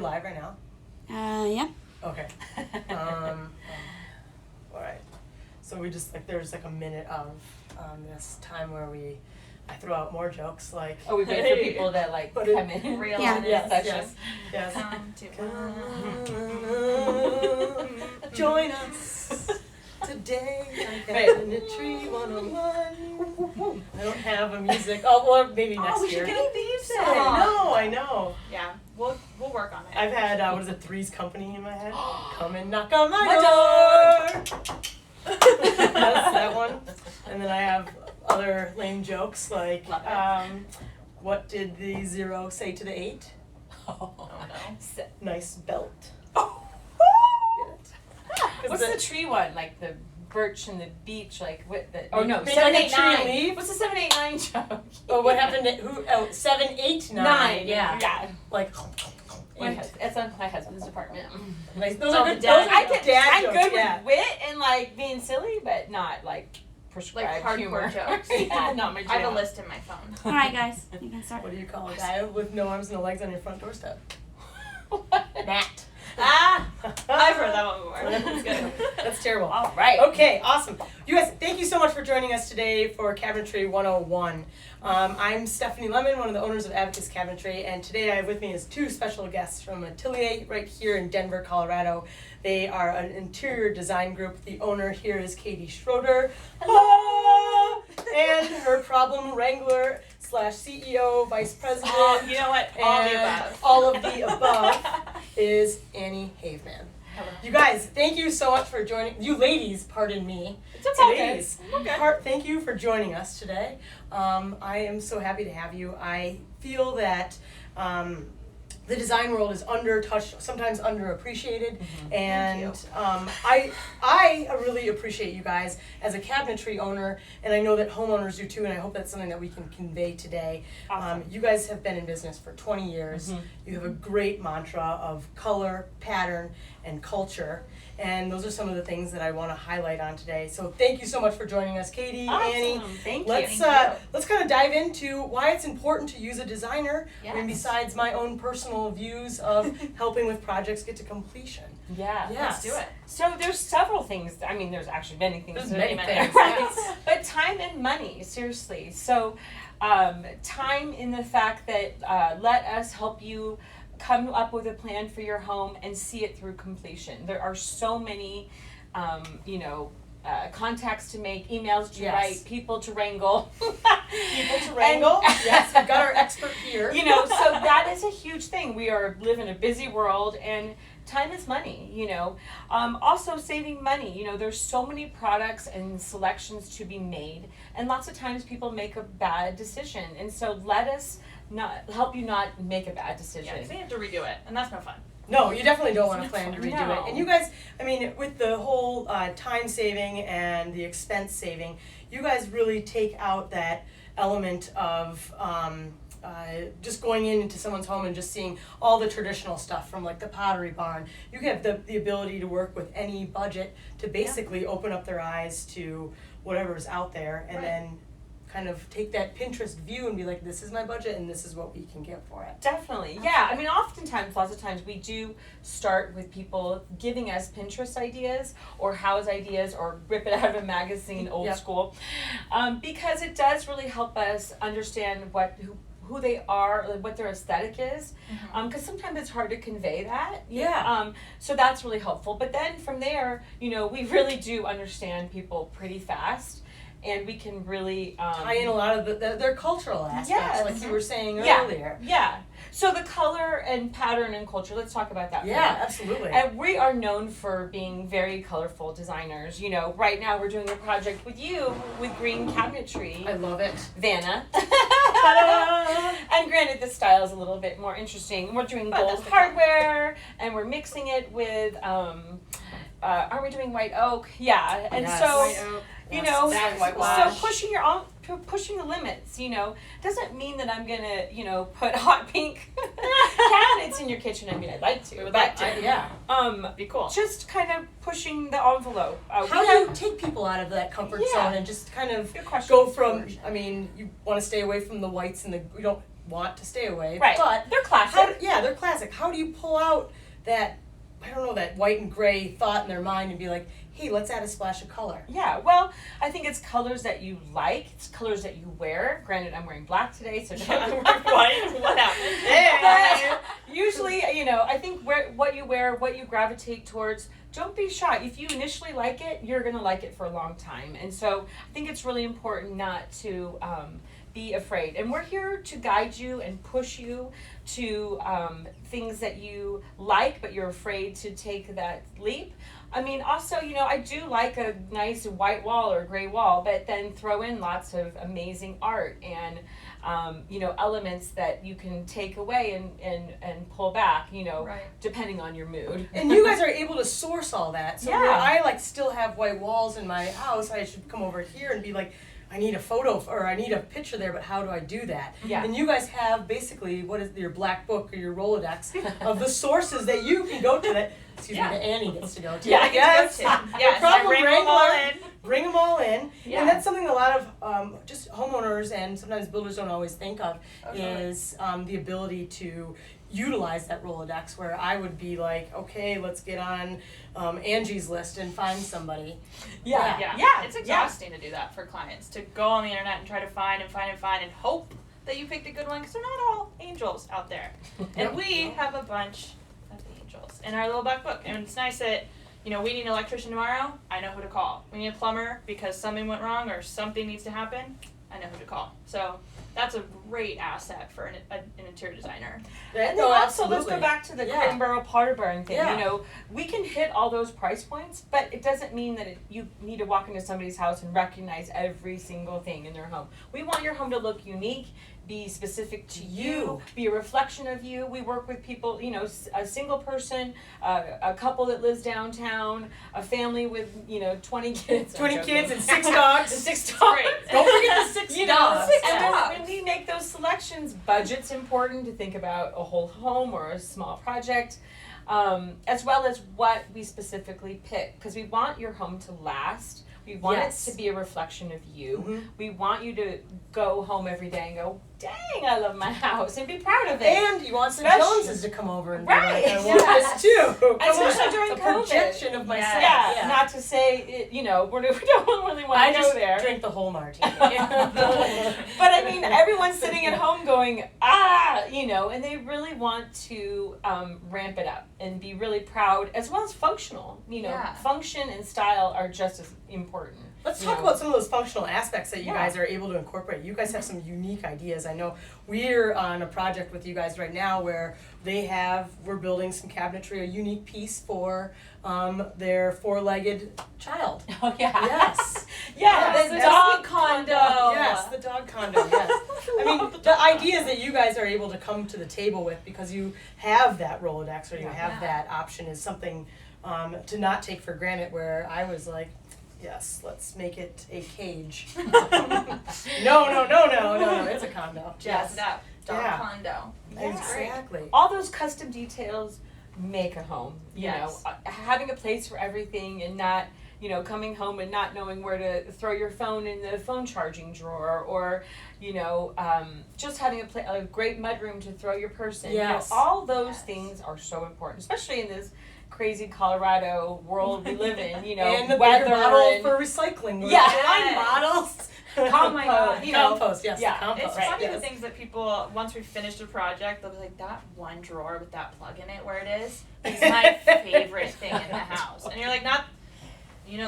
Live right now? Yeah. Okay. All right. So we just there's a minute of this time where I throw out more jokes like. Oh, we wait for people to come in and reel on this session. Yes. Come to join us today on Cabinetry 101. I don't have a music. Oh, or maybe next we year. should get a theme song. I know. Yeah, we'll work on it. I've had Three's Company in my head. Come and knock on my door. That's that one. And then I have other lame jokes like, what did the 0 say to the 8? Oh no. Nice belt. What's the tree one? Like the birch and the beech, what the? Oh no, they 7, like 8, a tree 9. leaf? What's the 7, 8, 9 joke? Oh, what happened to who? Oh, 7, 8, 9. Yeah. Like. It's on my husband's department. Those are good. I'm jokes, good with wit and being silly, but not prescribed hardcore humor. jokes. Yeah, not my jam. I have a list in my phone. All right, guys, you can start. What do you call a guy with no arms, no legs on your front doorstep? Matt. I've heard that one before. That's good. That's terrible. All right. Okay, awesome. You guys, thank you so much for joining us today for Cabinetry 101. I'm Stephanie Lemon, one of the owners of Abacus Cabinetry, and today I have with me is 2 special guests from Atelier right here in Denver, Colorado. They are an interior design group. The owner here is Katie Schroeder. Hello! And her problem wrangler / CEO, vice president. You know what? All of the above is Annie Haveman. You guys, thank you so much for joining. You ladies, pardon me. It's okay. Ladies, thank you for joining us today. I am so happy to have you. I feel that the design world is under-touched, sometimes underappreciated, and I really appreciate you guys as a cabinetry owner, and I know that homeowners do too, and I hope that's something that we can convey today. Awesome. You guys have been in business for 20 years. You have a great mantra of color, pattern, and culture, and those are some of the things that I want to highlight on today. So thank you so much for joining us, Katie, Awesome. Annie. Thank you. Let's kind of dive into why it's important to use a designer. Yes. I mean, besides my own personal views of helping with projects get to completion. Yeah. Yes. Let's do it. So there's several things. I mean, there's actually many things. There's many things, right? yes. But time and money, seriously. So time in the fact that let us help you come up with a plan for your home and see it through completion. There are so many, contacts to make, emails to write, people to wrangle. People to wrangle. Yes, we've got our expert here. So that is a huge thing. We live in a busy world, and time is money, Also saving money, there's so many products and selections to be made, and lots of times people make a bad decision. And so let us help you not make a bad decision. Yeah, so you have to redo it, and that's no fun. No, you definitely don't want to plan to redo No. it. And you guys, I mean, with the whole time saving and the expense saving, you guys really take out that element of just going into someone's home and just seeing all the traditional stuff from the Pottery Barn. You have the ability to work with any budget to basically open up their eyes to whatever's out there, and then kind of take that Pinterest view and be like, this is my budget and this is what we can get for it. Definitely, yeah. I mean, oftentimes, lots of times we do start with people giving us Pinterest ideas or house ideas or rip it out of a magazine, old school, because it does really help us understand who they are, what their aesthetic is, because sometimes it's hard to convey that. So that's really helpful. But then from there, we really do understand people pretty fast. And we can really tie in a lot of their cultural aspects, like you were saying earlier. Yeah. So the color and pattern and culture, let's talk about that. Absolutely. And we are known for being very colorful designers. Right now we're doing a project with you with green cabinetry. I love it. Vanna. And granted, the style is a little bit more interesting. We're doing gold hardware, and we're mixing it with, are we doing white oak? Yeah. And so, so pushing the limits, doesn't mean that I'm gonna, put hot pink cabinets in your kitchen. I mean, I'd like to. We would like to. Be cool. Just kind of pushing the envelope. How do you take people out of that comfort zone and just kind of go from, I mean, you want to stay away from the whites and want to stay away. Right. But They're classic. they're classic. How do you pull out that, I don't know, that white and gray thought in their mind and be like, hey, let's add a splash of color? Yeah, well, I think it's colors that you like. It's colors that you wear. Granted, I'm wearing black today, so don't wear white. What happened? But usually, I think what you wear, what you gravitate towards, don't be shy. If you initially like it, you're going to like it for a long time. And so I think it's really important not to be afraid. And we're here to guide you and push you to things that you like, but you're afraid to take that leap. I mean, also, I do like a nice white wall or gray wall, but then throw in lots of amazing art and, elements that you can take away and pull back, Right. depending on your mood. And you guys are able to source all that. So Yeah. where I still have white walls in my house, I should come over here and be like, I need a photo or I need a picture there, but how do I do that? Yeah. And you guys have basically your black book or your Rolodex of the sources that you can go to that. Excuse me, that Annie gets to go to. Yeah, I yes. Yes, I problem bring them all wrangler. in. Bring them all in. Yeah. And that's something a lot of just homeowners and sometimes builders don't always think of is the ability to utilize that Rolodex, where I would be like, okay, let's get on Angie's list and find somebody. Yeah. Yeah, it's exhausting to do that for clients, to go on the internet and try to find and hope that you picked a good one, because they're not all angels out there. And we have a bunch of angels in our little black book, and it's nice that, we need an electrician tomorrow, I know who to call. We need a plumber because something went wrong or something needs to happen, I know who to call. So that's a great asset for an interior designer. And then also, let's go back to the Yeah. crate and barrel powder burn thing. Yeah. We can hit all those price points, but it doesn't mean that you need to walk into somebody's house and recognize every single thing in their home. We want your home to look unique, be specific to you, be a reflection of you. We work with people, a single person, a couple that lives downtown, a family with, 20 kids. 20 kids and 6 dogs. 6 dogs. Great. Don't forget the 6 dogs. And when we make those selections, budget's important to think about a whole home or a small project, as well as what we specifically pick, because we want your home to last. We want it to be a reflection of you. Mm-hmm. We want you to go home every day and go, dang, I love my house, and be proud of it. And you want some Especially- Joneses to come over and Right, be like, I want yes. this too. Come Especially on. during a COVID. projection of myself. Yeah, not to say, we don't really want I to just go there. drink the whole martini. But I mean, everyone's sitting at home going, and they really want to ramp it up and be really proud, as well as functional. Yeah. Function and style are just as important. Let's talk about some of those functional aspects that you Yeah. guys are able to incorporate. You guys have some unique ideas. I know we're on a project with you guys right now where we're building some cabinetry, a unique piece for their 4-legged child. Oh yeah. Yes. Yeah, the Yes. dog condo. Yes, the dog condo, yes. I mean, the ideas that you guys are able to come to the table with because you have that Rolodex or you have that option is something to not take for granted, where I was like, yes, let's make it a cage. No, it's a condo. Yes, that dog Yeah. condo. Exactly. All those custom details make a home. Yes. Having a place for everything and not, coming home and not knowing where to throw your phone in the phone charging drawer, or, just having a great mudroom to throw your purse in. Yes. All those Yes. things are so important, especially in this crazy Colorado world we live in. And the weather bigger bottle and for recycling. Yeah. Wine bottles. Oh my God, Compost, yes. yeah, Compost. It's funny yes. the things that people, once we finished a project, they'll be like, that one drawer with that plug in it where it is my favorite thing in the house. And you're like, not,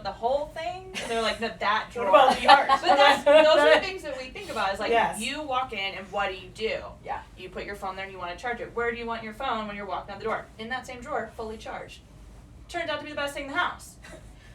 the whole thing? And they're like, that drawer. What about the art? But those are the things that we think about. Is like, Yes. you walk in and what do? Yeah. You put your phone there and you want to charge it. Where do you want your phone when you're walking out the door? In that same drawer, fully charged. Turns out to be the best thing in the house.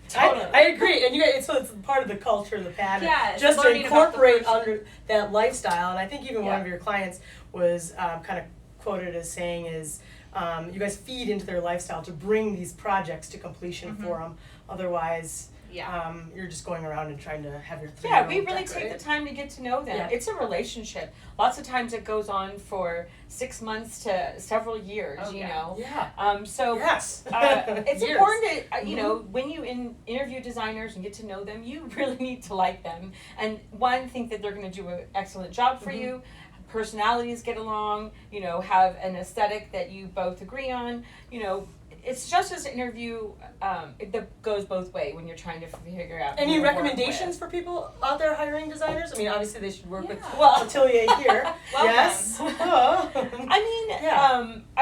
Totally. I agree, and so it's part of the culture, the pattern, Yeah, it's just to learning about the incorporate person. under that lifestyle. And I think even one Yeah. of your clients was kind of quoted as saying is, you guys feed into their lifestyle to bring these projects to completion for them. Otherwise, Yeah. you're just going around and trying to have your Yeah, we really take the time to get to know them. Yeah. It's a relationship. Lots of times it goes on for 6 months to several years, Oh, you yeah. know. Yeah. So Yes. it's Years. important to, when you interview designers and get to know them, you really need to like them. And one, think that they're going to do an excellent job for you. personalities get along, have an aesthetic that you both agree on, it's just as an interview, that goes both ways when you're trying to figure out. Any who to work recommendations for people out there hiring designers? I mean, obviously they should work with Atelier here. Yes.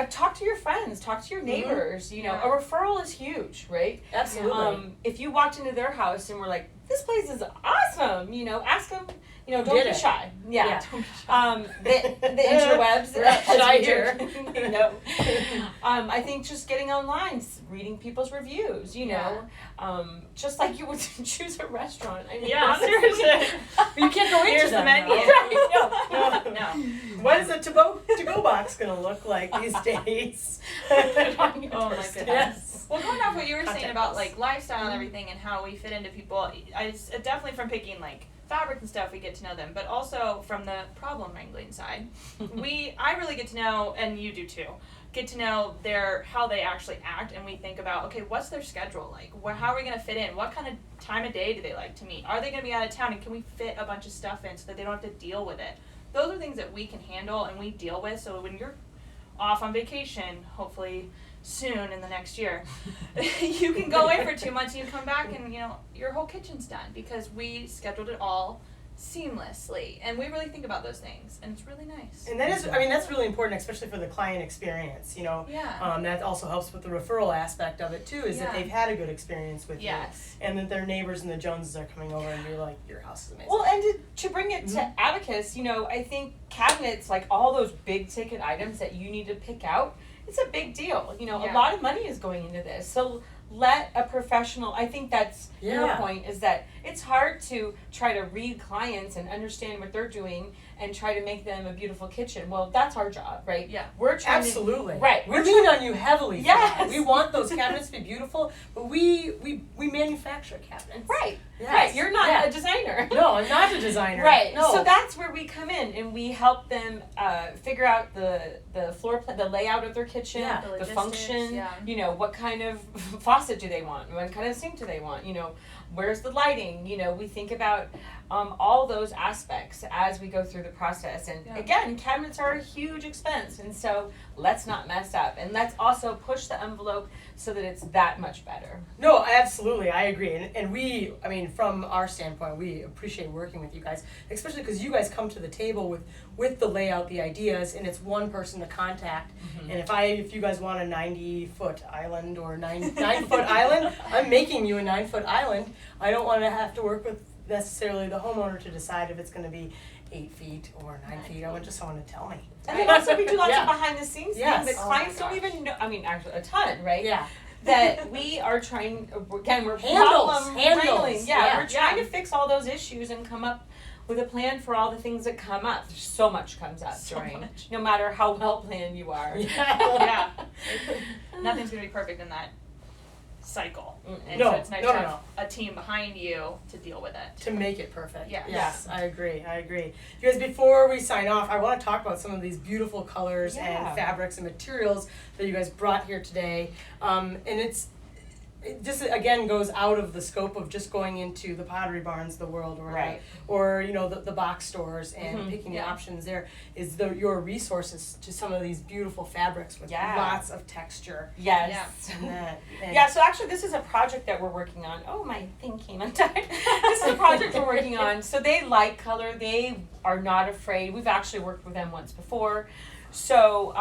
Talk to your friends, talk to your neighbors. A referral is huge, right? Absolutely. If you walked into their house and were like, "This place is awesome," ask them. Don't be shy. Yeah. The interwebs. Shy here. I think just getting online, reading people's reviews. Just like you would choose a restaurant. I mean, seriously. You can't go into Here's them. the menu. No. What is a to-go box going to look like these days? Oh my goodness. Yes. Well, going off what you were saying Contact about us. like lifestyle and everything and how we fit into people, it's definitely from picking like fabric and stuff we get to know them, but also from the problem wrangling side. I really get to know, and you do too, get to know how they actually act, and we think about, okay, what's their schedule like? How are we going to fit in? What kind of time of day do they like to meet? Are they going to be out of town, and can we fit a bunch of stuff in so that they don't have to deal with it? Those are things that we can handle and we deal with, so when you're off on vacation, hopefully soon in the next year, you can go away for 2 months and you come back and your whole kitchen's done because we scheduled it all seamlessly, and we really think about those things, and it's really nice. And that's really important, especially for the client experience. That also helps with the referral aspect of it too, is that they've had a good experience with you, and that their neighbors and the Joneses are coming over and you're like, your house is amazing. Well, and to bring it to Abacus, I think cabinets, like all those big ticket items that you need to pick out, it's a big deal. A lot of money is going into this. So let a professional, I think that's your point, is that it's hard to try to read clients and understand what they're doing and try to make them a beautiful kitchen. Well, that's our job, right? Yeah. We're trying Absolutely. Right. We lean on you heavily for that. Yes. We want those cabinets to be beautiful, but we manufacture cabinets. Right. Yes. Right. You're not Yeah. a designer. No, I'm not a designer. Right. No. So that's where we come in and we help them figure out the floor plan, the layout of their kitchen, Yeah. the logistics, function. What kind of faucet do they want? What kind of sink do they want? Where's the lighting? We think about all those aspects as we go through the process. And again, cabinets are a huge expense, and so let's not mess up, and let's also push the envelope so that it's that much better. No, absolutely, I agree, and we, from our standpoint, we appreciate working with you guys, especially because you guys come to the table with the layout, the ideas, and it's one person to contact. And if you guys want a 90-foot island or 9-foot island, I'm making you a 9-foot island. I don't want to have to work with necessarily the homeowner to decide if it's going to be 8 feet or 9 feet. I want just someone to tell me. And then also we do lots of behind the scenes Yes. things that clients don't even know. Actually a ton, right? Yeah. That we are trying, again, we're Handles. problem wrangling. Yeah, Yeah. we're trying to fix all those issues and come up with a plan for all the things that come up. There's so much comes up no matter how well planned you are. Yeah. Nothing's gonna be perfect in that cycle. And No, so it's nice no, to no, have a team behind you to deal with it. To make it perfect. Yeah. Yes, I agree. You guys, before we sign off, I want to talk about some of these beautiful colors and fabrics and materials that you guys brought here today. And it just again goes out of the scope of just going into the Pottery Barns of the world or the box stores and picking the options. There is your resources to some of these beautiful fabrics with lots of texture. Yes. And So actually this is a project that we're working on. Oh, my thing came undone. This is a project we're working on. So they like color. They are not afraid. We've actually worked with them once before. So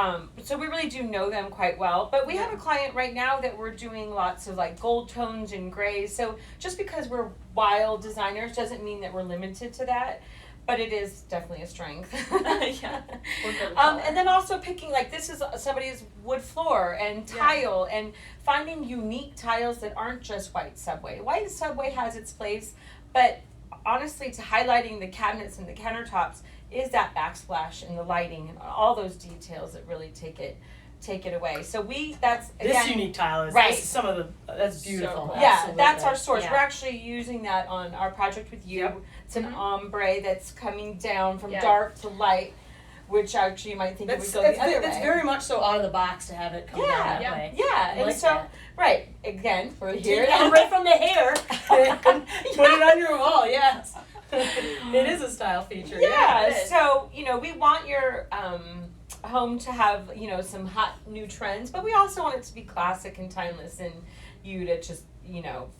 we really do know them quite well. But we have a client right now that we're doing lots of like gold tones and grays. So just because we're wild designers doesn't mean that we're limited to that. But it is definitely a strength. And then also picking, like, this is somebody's wood floor and tile and finding unique tiles that aren't just white subway. White subway has its place, but honestly, to highlighting the cabinets and the countertops is that backsplash and the lighting and all those details that really take it away. So that's again, this unique tile is right. That's beautiful. So cool. Absolutely. That's our source. Yeah. We're actually using that on our project with you. Yep. It's an ombre that's coming down from dark to light, which actually you might think it would go the other way. It's very much so out of the box to have it come down that way. Yeah, I and like so that. right again we're here. And right from the hair, put it on your wall. Yes. It is a style feature. Yeah, it is. so, we want your home to have, some hot new trends, but we also want it to be classic and timeless and you to just,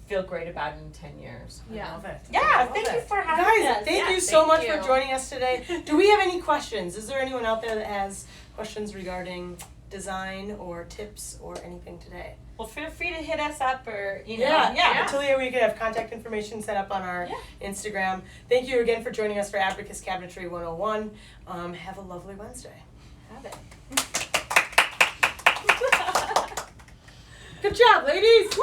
feel great about it in 10 years. Yeah. Love it. Yeah, Love thank you it. for having Guys, us. thank Yeah, you so thank much you. for joining us today. Do we have any questions? Is there anyone out there that has questions regarding design or tips or anything today? Well, feel free to hit us up or, Yeah. Talia, we could have contact information set up on our Instagram. Thank you again for joining us for Abacus Cabinetry 101. Have a lovely Wednesday. Have it. Good job, ladies!